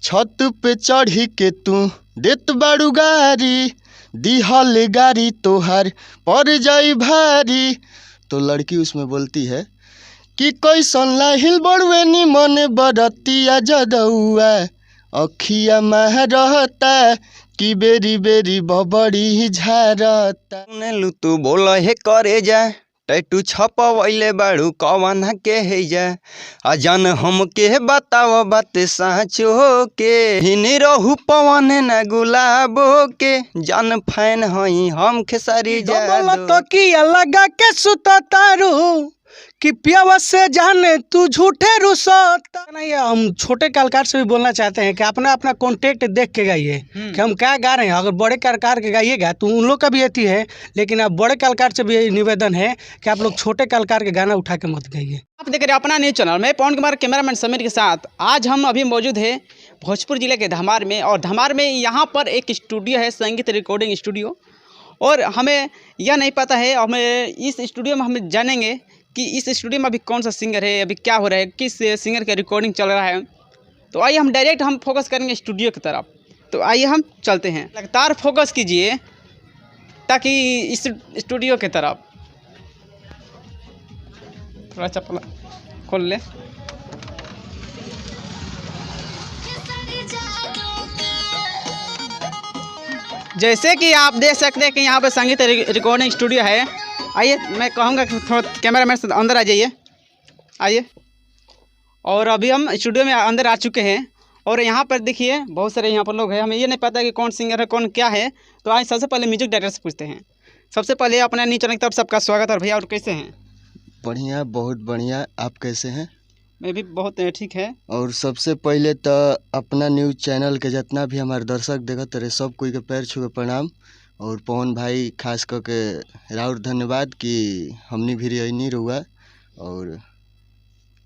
छत पे चढ़ी के तू देत बाड़ू गारी, दिहल गारी तोहार पर जाई भारी। तो लड़की उसमें बोलती है कि कैसन लाहिल बड़ुए निमन बरतिया जदौआ, अखिया माह रहता कि बेरी बेरी बबड़ी झारता। लू तू बोल हे करे जा, टैटू छपवैले बाड़ू कवन के है जा, अजन हम के बताव बात साँचो के, हिनी रहू पवन न गुलाबो के, जन फैन हई हम खेसारी जा। तो किया लगा के सुता तारू कि प्यावा से जाने तू झूठे रुसता नहीं। हम छोटे कलाकार से भी बोलना चाहते हैं कि अपना अपना कॉन्टेक्ट देख के गाइए कि हम क्या गा रहे हैं। अगर बड़े कलाकार के गाइएगा तो उन लोग का भी अथी है, लेकिन अब बड़े कलाकार से भी निवेदन है कि आप लोग छोटे कलाकार के गाना उठा के मत गाइए। आप देख रहे हैं अपना न्यूज़ चैनल। मैं पवन कुमार, कैमरामैन समीर के साथ। आज हम अभी मौजूद है भोजपुर जिले के धमार में, और धमार में यहाँ पर एक स्टूडियो है, संगीत रिकॉर्डिंग स्टूडियो। और हमें यह नहीं पता है, हमें इस स्टूडियो में हम जानेंगे कि इस स्टूडियो में अभी कौन सा सिंगर है, अभी क्या हो रहा है, किस सिंगर का रिकॉर्डिंग चल रहा है। तो आइए हम डायरेक्ट फोकस करेंगे स्टूडियो की तरफ। तो आइए हम चलते हैं, लगातार फोकस कीजिए ताकि इस स्टूडियो की तरफ थोड़ा चप्पल खोल ले। जैसे कि आप देख सकते हैं कि यहाँ पर संगीत रिकॉर्डिंग स्टूडियो है। आइए, मैं कहूँगा कि थोड़ा कैमरामैन से अंदर आ जाइए, आइए। और अभी हम स्टूडियो में अंदर आ चुके हैं, और यहाँ पर देखिए बहुत सारे यहाँ पर लोग हैं। हमें ये नहीं पता कि कौन सिंगर है, कौन क्या है। तो आज सबसे पहले म्यूजिक डायरेक्टर से पूछते हैं। सबसे पहले अपना न्यूज़ चैनल की तरफ सबका स्वागत है भैया। और कैसे हैं? बढ़िया, बहुत बढ़िया। आप कैसे हैं? मैं भी बहुत ठीक है। और सबसे पहले तो अपना न्यूज़ चैनल के जितना भी हमारे दर्शक देखत रहे सब कोई के पैर छू के प्रणाम। और पवन भाई खास करके राउर धन्यवाद कि हमने भी नहीं रुआ। और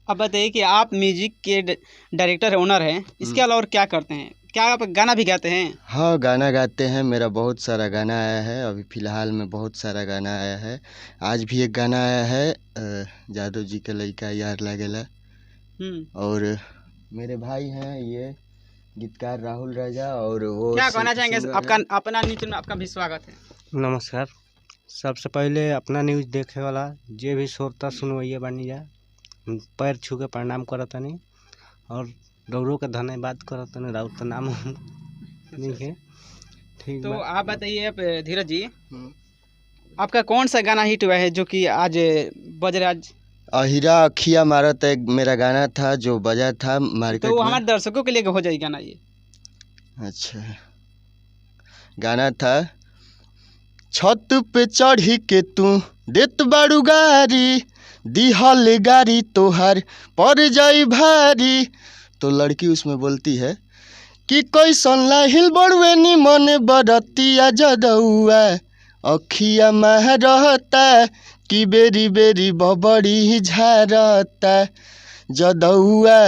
अब बताइए कि आप म्यूजिक के डायरेक्टर ओनर हैं, इसके अलावा और क्या करते हैं? क्या आप गाना भी गाते हैं? हाँ, गाना गाते हैं। मेरा बहुत सारा गाना आया है, अभी फ़िलहाल में बहुत सारा गाना आया है। आज भी एक गाना आया है, जादव जी के लड़का यार लागेला। और मेरे भाई हैं ये गीतकार राहुल राजा। और वो क्या कहना चाहेंगे? आपका अपना न्यूज़ में आपका भी स्वागत है। नमस्कार। सबसे पहले अपना न्यूज़ देखे वाला जे भी श्रोता सुनवैया बनी जा, पैर छू के प्रणाम करतनी और डोरो के धन्यवाद करतनी। राउत तो नाम नहीं है, ठीक। तो आप बताइए धीरज जी, आपका कौन सा गाना हिट हुआ है जो कि आज बज रहा है? अहिरा अखिया मारत एक मेरा गाना था जो बजा था मार्केट तो में। हमारे दर्शकों के लिए हो जाएगा गाना ये। अच्छा, गाना था छत पे चढ़ी के तू देत बाड़ू गारी, दिहल गारी तोहार पर जाई भारी। तो लड़की उसमें बोलती है कि कैसन लाहिल बड़ुए निमन बरतिया जदौआ, अखिया माह रहता कि बेरी बेरी बबड़ी झारता। जदौआ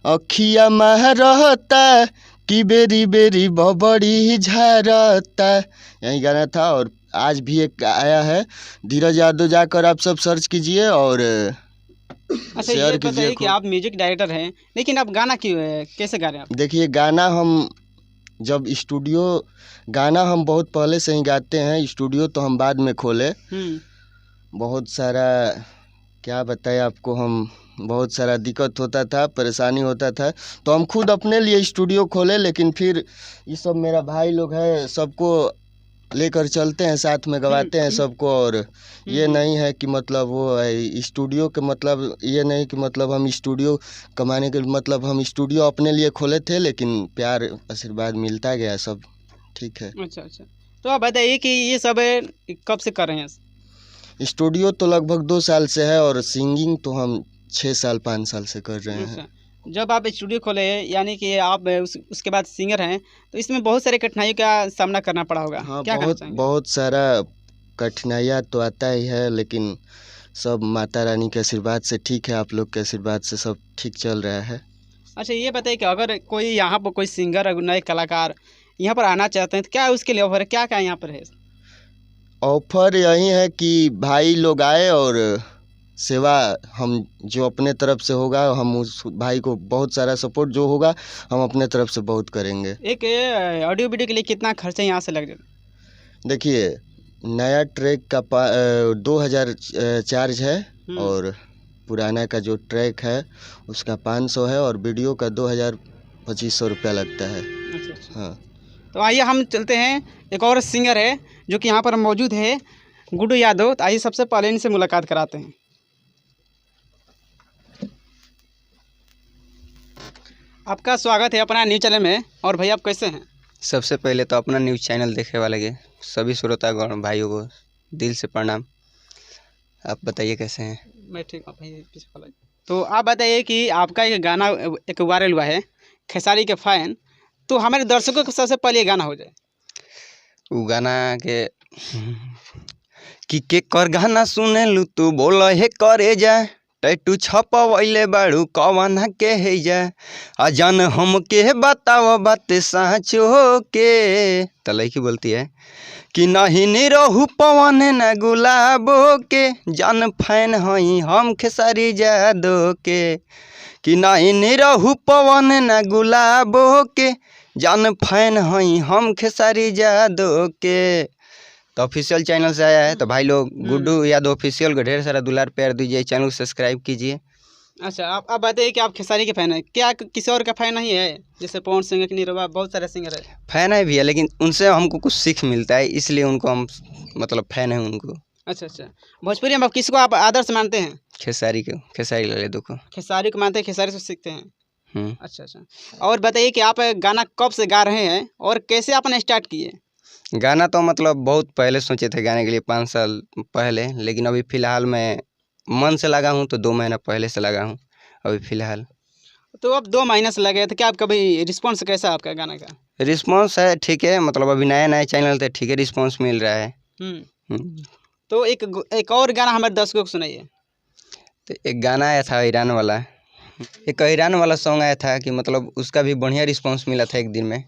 अखिया माह रहता कि बेरी बेरी बबड़ी झारता। यही गाना था। और आज भी एक आया है, धीरज यादव, जाकर आप सब सर्च कीजिए और अच्छा, ये बताइए कि आप म्यूजिक डायरेक्टर हैं, लेकिन आप गाना कैसे गा रहे हैं आप? देखिए, गाना हम जब स्टूडियो गाना हम बहुत पहले से ही गाते हैं, स्टूडियो तो हम बाद में खोले। बहुत सारा क्या बताएं आपको, हम बहुत सारा दिक्कत होता था, परेशानी होता था, तो हम खुद अपने लिए स्टूडियो खोले। लेकिन फिर ये सब मेरा भाई लोग हैं, सबको लेकर चलते हैं, साथ में गवाते हैं सबको। और ये नहीं है कि मतलब वो है स्टूडियो के, मतलब ये नहीं कि मतलब हम स्टूडियो कमाने के, मतलब हम स्टूडियो अपने लिए खोले थे, लेकिन प्यार आशीर्वाद मिलता गया, सब ठीक है। अच्छा अच्छा, तो आप बताइए कि ये सब कब से कर रहे हैं? स्टूडियो तो लगभग 2 साल से है, और सिंगिंग तो हम 6 साल 5 साल से कर रहे हैं। जब आप स्टूडियो खोले यानी कि आप उसके बाद सिंगर हैं, तो इसमें बहुत सारे कठिनाइयों का सामना करना पड़ा होगा। हाँ, क्या बहुत सारा कठिनाइयाँ तो आता ही है, लेकिन सब माता रानी के आशीर्वाद से ठीक है, आप लोग के आशीर्वाद से सब ठीक चल रहा है। अच्छा, ये बताइए कि अगर कोई यहाँ पर कोई सिंगर, नए कलाकार यहाँ पर आना चाहते हैं तो क्या उसके लिए ऑफर है? क्या क्या यहाँ पर है? ऑफर यही है कि भाई लोग आए और सेवा हम जो अपने तरफ से होगा, हम उस भाई को बहुत सारा सपोर्ट जो होगा हम अपने तरफ से बहुत करेंगे। एक ऑडियो वीडियो के लिए कितना खर्चा यहाँ से लग जाएगा? देखिए, नया ट्रैक का 2000 चार्ज है और पुराना का जो ट्रैक है उसका 500 है और वीडियो का 2500 रुपया लगता है। अच्छा। हाँ, तो आइए हम चलते हैं, एक और सिंगर है जो कि यहाँ पर मौजूद है, गुड्डू यादव। तो आइए सबसे पहले इनसे मुलाकात कराते हैं। आपका स्वागत है अपना न्यूज़ चैनल में। और भाई आप कैसे हैं? सबसे पहले तो अपना न्यूज़ चैनल देखने वाले के सभी श्रोतागण भाइयों को दिल से प्रणाम। आप बताइए कैसे हैं? मैं ठीक हूँ भाई, पीछे वाला। तो आप बताइए कि आपका एक गाना एक वायरल हुआ है, खेसारी के फैन। तो हमारे दर्शकों को सबसे पहले ये गाना हो जाए। वो गाना के कि कर गाना सुने लू तू बोल हे करे जा, टैटू छपवैले बाड़ू कवना के है जा, आ जान हम के बताओ बात साँचो के। तो लड़की बोलती है कि नहीं निरहू पवन न गुलाबो के, जान फैन हई हम खेसारी जादो के। कि नहीं निरहू पवन न गुलाबो के, जान फैन हई हम खेसारी जादो के। तो ऑफिशियल चैनल से आया है, तो भाई लोग गुड्डू यादव ऑफिशियल को ढेर सारा दुलार प्यार दीजिए, चैनल को सब्सक्राइब कीजिए। अच्छा, आप बताइए कि आप खेसारी के फ़ैन हैं क्या? किसी और का फ़ैन नहीं है? जैसे पवन सिंह की निरवा, बहुत सारे सिंगर है। फ़ैन है भी है, लेकिन उनसे हमको कुछ सीख मिलता है, इसलिए उनको हम मतलब फ़ैन है उनको। अच्छा। भोजपुरी में आप किसको आप आदर्श मानते हैं? खेसारी को, खेसारी लाल यादव को। खेसारी को मानते हैं, खेसारी से सीखते हैं। अच्छा। और बताइए कि आप गाना कब से गा रहे हैं और कैसे आपने स्टार्ट किए? गाना तो मतलब बहुत पहले सोचे थे गाने के लिए, 5 साल पहले, लेकिन अभी फ़िलहाल मैं मन से लगा हूँ तो 2 महीना पहले से लगा हूँ अभी फ़िलहाल। तो अब 2 महीने से लगे, तो क्या आप कभी रिस्पॉन्स कैसा है आपका गाना का? रिस्पॉन्स है ठीक है, मतलब अभी नया चैनल तो ठीक है, रिस्पॉन्स मिल रहा है। तो एक और गाना हमारे दर्शकों को सुनाइए। तो एक गाना आया था ईरान वाला, एक ईरान वाला सॉन्ग आया था कि मतलब उसका भी बढ़िया रिस्पॉन्स मिला था एक दिन में।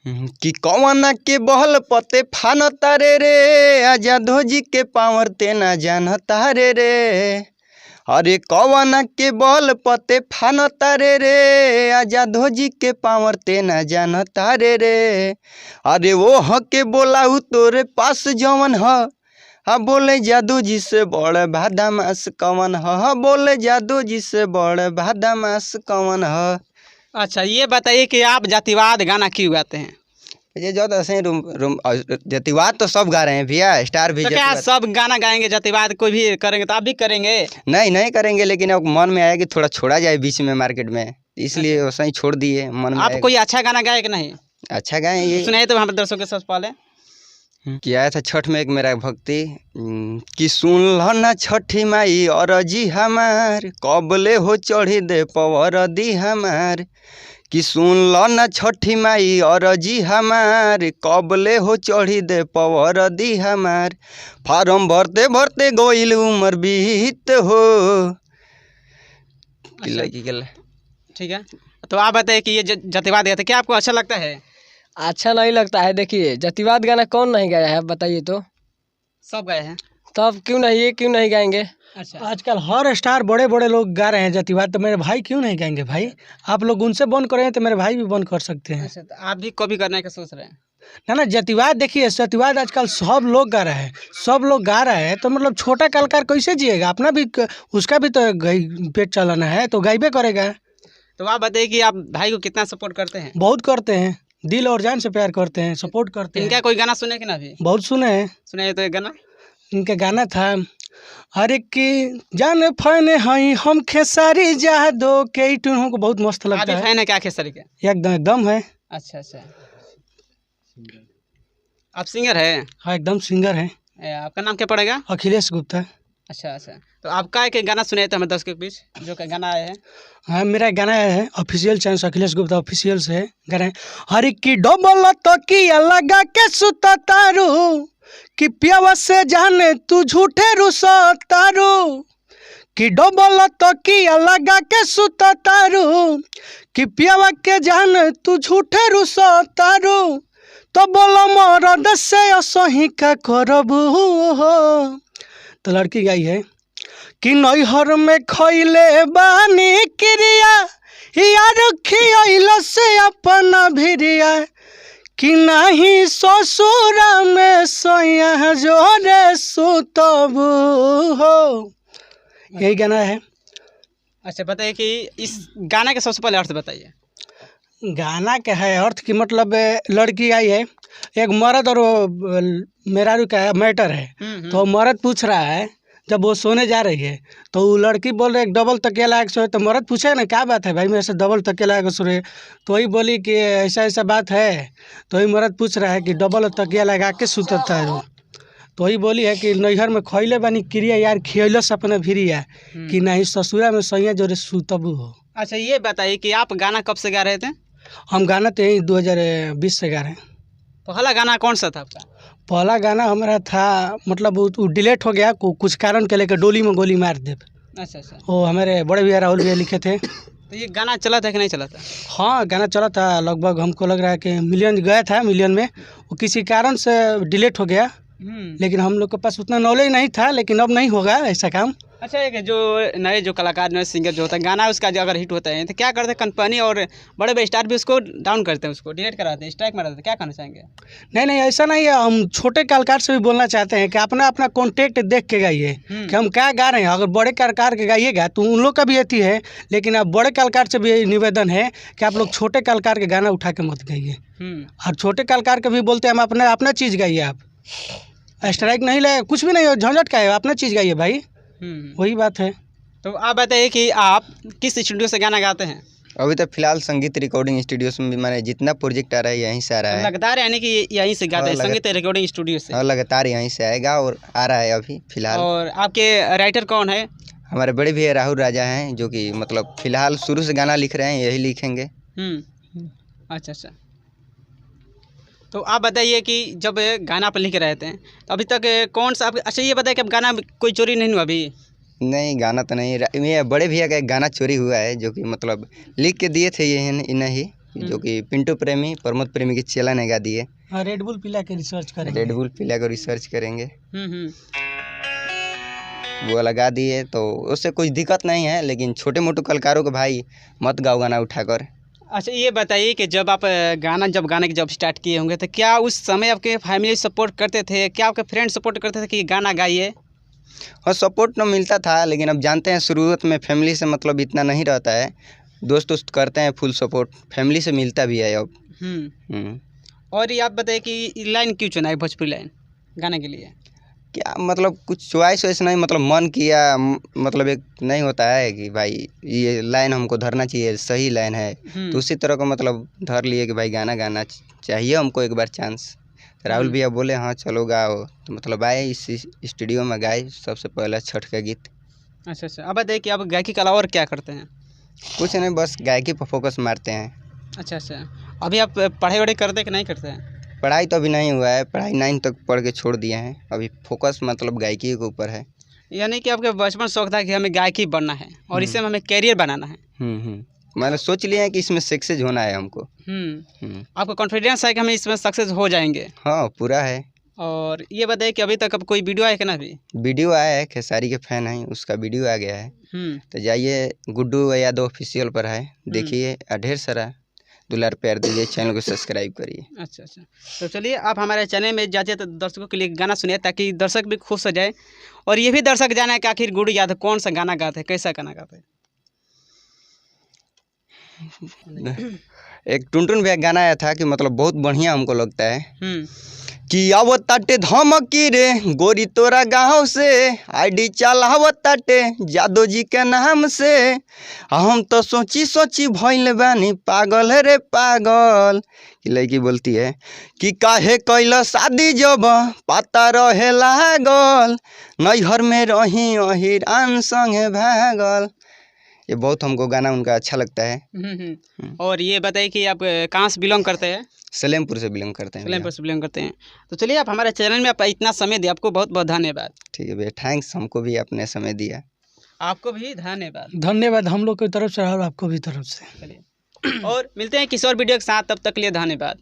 कि कौना के बहल पते फान तारे रे, आजादो जी के पावर ते ना जान तारे रे। अरे कौना के बल पते फान तारे रे, आजादो जी के पावर ते ना जान तारे रे। अरे वो ह के बोलाऊ तोरे पास जवन ह, हाँ बोले जादू जी से बड़ भादामास कवन ह, बोले जादू जी से बड़ भादामास कवन ह। अच्छा, ये बताइए कि आप जातिवाद गाना क्यों गाते हैं? ये जो ऐसे जातिवाद तो सब गा रहे हैं भैया, स्टार भी। तो क्या सब गाना गाएंगे जातिवाद? कोई भी करेंगे तो आप भी करेंगे? नहीं करेंगे, लेकिन अब मन में आया कि थोड़ा छोड़ा जाए बीच में मार्केट में, इसलिए वैसा ही छोड़ दिए मन में। आप कोई अच्छा गाना गाए कि नहीं? अच्छा गाए ये सुनाइए तो हमारे दर्शकों के सबसे पहले। किया आया था छठ में एक मेरा भक्ति कि सुन ल ना छठी माई और जी हमार, कबले हो चढ़ी दे पवर दी हमार। कि सुन ल ना छठी माई और जी हमार, कबले हो चढ़ी दे पवर दी हमार। फार्म भरते भरते गोइल उमर बीत हो। ठीक है, तो आप बताइए कि ये जातिवाद गाते क्या आपको अच्छा लगता है? अच्छा नहीं लगता है। देखिए, जातिवाद गाना कौन नहीं गाया है बताइए तो? सब गाए हैं। तब क्यों नहीं, ये क्यों नहीं गाएंगे? अच्छा, आजकल हर स्टार बड़े बड़े लोग गा रहे हैं जातिवाद, तो मेरे भाई क्यों नहीं गाएंगे? भाई आप लोग उनसे बंद करें तो मेरे भाई भी बंद कर सकते हैं। अच्छा, तो आप भी कभी करने का सोच रहे हैं? ना जातिवाद देखिए, जातिवाद आजकल सब लोग गा रहे हैं, सब लोग गा रहे हैं, तो मतलब छोटा कलाकार कैसे जिएगा? अपना भी उसका भी तो पेट चलाना है, तो गाइबे करेगा। तो आप बताइए कि आप भाई को कितना सपोर्ट करते हैं? बहुत करते हैं, दिल और जान से प्यार करते हैं, सपोर्ट करते हैं। इनका कोई गाना सुने कि ना? भी बहुत सुने हैं। सुनाइए तो एक गाना। इनका गाना था, अरे की जान फैन हई हम खेसारी जादो के। ई ट्यून हमको बहुत मस्त लगता है। फैन है क्या खेसारी के? एकदम है। अच्छा, आप सिंगर है? हाँ, एकदम सिंगर है। आपका नाम क्या पड़ेगा? अखिलेश गुप्ता। अच्छा, तो आपका एक गाना सुने तो हमें दर्शकों के बीच जो का गाना आया है। हाँ, मेरा गाना है ऑफिशियल चैनल से, अखिलेश गुप्ता ऑफिशियल से गाना है। हर की डबल तो किया लगा के सुता तारू, कि प्यावा से जाने तू झूठे रुसा तारू। कि डबल तो किया लगा के सुता तारू, कि प्यावा के जाने तू झूठे रुसा तारू। तो बोलो मरद से असही का करबू हो। तो लड़की गाई है कि नैहर में खैले बानी क्रिया यार खियल से अपना भिरिया कि नहीं ससुरा में सैया जोरे सुतबू हो। यही गाना है। अच्छा बताइए कि इस गाना के सबसे पहले अर्थ बताइए। गाना का है अर्थ की मतलब लड़की आई है, एक मर्द और मेहरारू का मैटर है। तो मर्द पूछ रहा है जब वो सोने जा रही है तो वो लड़की बोल रही है डबल तकिया लगा के सोए। तो मर्द पूछे ना क्या बात है भाई मेरे से डबल तकिया लगा के सोए। तो वही बोली कि ऐसा ऐसा बात है। तो वही मर्द पूछ रहा है कि डबल तकिया लगा के सुतता है। तो वही बोली है कि नैहर में खैले बानी क्रिया यार खियल से अपना भिरिया कि नहीं ससुरा में सैया जोरे सुतबू हो। अच्छा ये बताइए कि आप गाना कब से गा रहे थे? हम गाना तो यही 2020 से गा रहे हैं। पहला गाना कौन सा था आपका? पहला गाना हमारा था मतलब वो डिलीट हो गया कुछ कारण के लेकर डोली में गोली मार दे। अच्छा अच्छा। वो हमारे बड़े भैया राहुल भैया लिखे थे। तो ये गाना चला था कि नहीं चला था? हाँ गाना चला था, लगभग हमको लग रहा है कि मिलियन गया था, मिलियन में। वो किसी कारण से डिलीट हो गया, लेकिन हम लोग के पास उतना नॉलेज नहीं था। लेकिन अब नहीं होगा ऐसा काम। अच्छा एक जो नए जो कलाकार नए सिंगर जो होता है गाना उसका जो अगर हिट होता है तो क्या करते हैं कंपनी और बड़े बड़े स्टार भी उसको डाउन करते हैं, उसको डिलीट कराते हैं, स्ट्राइक मारते हैं। क्या कहना चाहेंगे? नहीं नहीं ऐसा नहीं है। हम छोटे कलाकार से भी बोलना चाहते हैं कि अपना अपना कॉन्टेक्ट देख के गाइए कि हम क्या गा रहे हैं। अगर बड़े कलाकार के गाइएगा तो उन लोग का भी अथी है, लेकिन अब बड़े कलाकार से भी निवेदन है कि आप लोग छोटे कलाकार के गाना उठा के मत गाइए। और छोटे कलाकार के भी बोलते हैं हम अपना चीज़ गाइए, आप स्ट्राइक नहीं ले, कुछ भी नहीं हो, झंझट का है, अपना चीज़ गाइए भाई। वही बात है। तो आप बताइए कि आप किस स्टूडियो से गाना गाते हैं? अभी तो फिलहाल संगीत रिकॉर्डिंग स्टूडियो में भी मैंने जितना प्रोजेक्ट आ रहा है यहीं से आ रहा है। लगातार यानी कि यहीं से गाते हैं संगीत रिकॉर्डिंग स्टूडियो से? और लगातार यहीं से आएगा और आ रहा है अभी फिलहाल। और आपके राइटर कौन है? हमारे बड़े भैया राहुल राजा हैं जो कि मतलब फिलहाल शुरू से गाना लिख रहे हैं, यही लिखेंगे। अच्छा अच्छा। तो आप बताइए कि जब गाना पर लिख रहे थे तो अभी तक कौन सा आप, अच्छा ये बताइए कि अब गाना कोई चोरी नहीं हुआ अभी? नहीं गाना तो नहीं, ये बड़े भैया का एक गाना चोरी हुआ है जो कि मतलब लिख के दिए थे ये नहीं, जो कि पिंटू प्रेमी प्रमोद प्रेमी के चेला ने गा दिए। रेड बुल पिला के रिसर्च करेंगे। रेड बुल पिला को रिसर्च करेंगे, वो लगा दिए तो उससे कुछ दिक्कत नहीं है। लेकिन छोटे मोटे कलाकारों को भाई मत गाओ गाना उठाकर। अच्छा ये बताइए कि जब आप गाने जब स्टार्ट किए होंगे तो क्या उस समय आपके फैमिली सपोर्ट करते थे, क्या आपके फ्रेंड सपोर्ट करते थे कि गाना गाइए? हाँ सपोर्ट तो मिलता था, लेकिन अब जानते हैं शुरुआत में फैमिली से मतलब इतना नहीं रहता है। दोस्त करते हैं फुल सपोर्ट, फैमिली से मिलता भी है अब। और ये आप बताइए कि लाइन क्यों चुना है भोजपुरी लाइन गाने के लिए? क्या मतलब कुछ चॉइस वैसे नहीं, मतलब मन किया, मतलब एक नहीं होता है कि भाई ये लाइन हमको धरना चाहिए, सही लाइन है, तो उसी तरह का मतलब धर लिए कि भाई गाना गाना चाहिए हमको एक बार चांस। राहुल भैया बोले हाँ चलो गाओ, तो मतलब आए इस स्टूडियो में गाए सबसे पहला छठ का गीत। अच्छा अच्छा। अब बताइए कि आप गायकी के अलावा और क्या करते हैं? कुछ नहीं, बस गायकी पर फोकस मारते हैं। अच्छा अच्छा। अभी आप पढ़ाई वढ़ाई करते हैं कि नहीं करते हैं? पढ़ाई तो अभी नहीं हुआ है, पढ़ाई 9 तक पढ़ के छोड़ दिए हैं। अभी फोकस मतलब गायकी के ऊपर है। यानी कि आपके बचपन शौक था कि हमें गायकी बनना है और इससे हमें कैरियर बनाना है। मैंने सोच लिया है कि इसमें सक्सेस होना है हमको। आपको कॉन्फिडेंस है कि हम इसमें सक्सेस हो जाएंगे? हाँ पूरा है। और ये बताइए कि अभी तक अब कोई वीडियो आया कि ना? भी वीडियो आया है, खेसारी के फैन हैं उसका वीडियो आ गया है। तो जाइए गुड्डू यादव ऑफिशियल पर है, देखिए ढेर सारा दुलार प्यार दीजिए, चैनल को सब्सक्राइब करिए। अच्छा अच्छा। तो चलिए आप हमारे चैनल में जाइए तो दर्शकों के लिए गाना सुनिए ताकि दर्शक भी खुश हो जाए और ये भी दर्शक जाना है कि आखिर गुड्डू यादव कौन सा गाना गाते हैं, कैसा गाना गाते हैं। एक टुनटुन भैया गाना आया था कि मतलब बहुत बढ़िया हमको लगता है कि आवताटे धमकी रे गोरी तोरा गाँव से, आईडी चलावताटे जादो जी के नाम से, हम तो सोची सोची भइल बानी पागल रे पागल। कि लड़की बोलती है कि काहे कैला शादी जब पता रहे लागल, नैहर में रही अहिरान संगे भागल। ये बहुत हमको गाना उनका अच्छा लगता है। और ये बताइए कि आप कहाँ से बिलोंग करते हैं? सलेमपुर से बिलोंग करते हैं। सलेमपुर से बिलोंग करते हैं। तो चलिए आप हमारे चैनल में आप इतना समय दिया, आपको बहुत बहुत धन्यवाद। ठीक है भैया, थैंक्स, हमको भी अपने समय दिया। आपको भी धन्यवाद। धन्यवाद हम लोग की तरफ से और आपको भी तरफ से। चलिए और मिलते हैं किसी और वीडियो के साथ, तब तक के लिए धन्यवाद।